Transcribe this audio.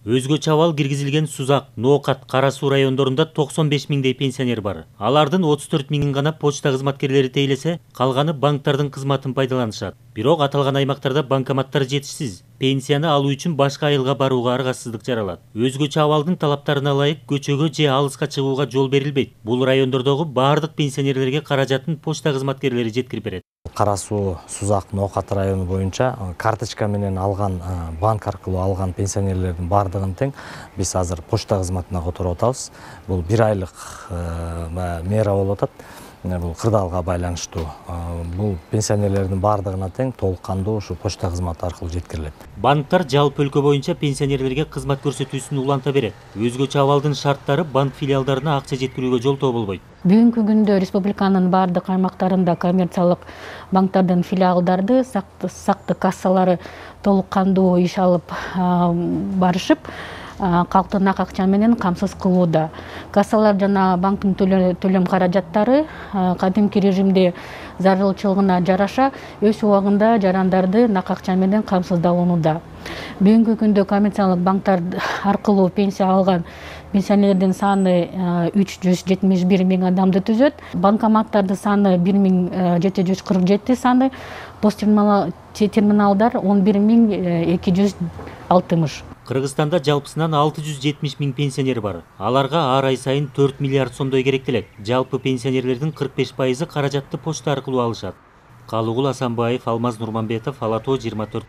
Өзгөчө абал киргизилген Сузак, Ноокат, Кара Суу райондорунда 95 миңдей пенсионер бар. Алардын 34 миңин гана почта кызматкерлери тейлесе, калганы банктардын кызматын пайдаланышат. Бирок аталган аймактарда банкоматтар жетишсиз. Пенсияны алуу үчүн башка айылга барууга аргасыздык жаралат. Өзгөчө абалдын талаптарына ылайык көчөгө же алыска чыгууга жол берилбейт. Бул райондордогу баардык пенсионерлерге каражатын почта кызматкерлери жеткирип берет. Кара Суу, Сузак, Ноокат району боюнча карточка менен алган, банк аркылуу алган пенсионерлердин баардыгын тең биз азыр почта кызматына которуп атабыз. Бул 1 айлык мера болуп атат. Бул кырдаалга байланыштуу. Бул пенсионерлердин баардыгына тең толук кандуу ушу почта кызматы аркылуу жеткирилет. Банктар жалпы өлкө боюнча пенсионерлерге кызмат көрсөтүүсүн уланта берет. Өзгөчө абалдын шарттары банк филиалдарына акча жеткирүүгө жолтоо болбойт. Бүгүнкү күндө республиканын баардык аймактарында коммерциялык банктардын филиалдары, сактык кассалары толук кандуу иш алып барышып, калктын нак акча менен камсыз кылууда. Кассалар жана банктын төлөм каражаттары кадимки режимде зарылчылыгына жараша өз убагында жарандарды нак акча менен камсыздалууда. Бүгүнкү күндө коммерциялык банктар аркылуу пенсия алган пенсионерлердин саны 371 миң адамды түзөт. Банкоматтардын саны 1747 саны, терминалдар 11260. Кыргызстанда жалпысынан 670 миң пенсионер бар. Аларга ар ай сайын 4 миллиард сомдой керектелет. Жалпы пенсионерлердин 45% каражатты почта аркылуу алышат. Калыгул Асанбаев, Алмаз Нурманбетов, Ала Тоо 24.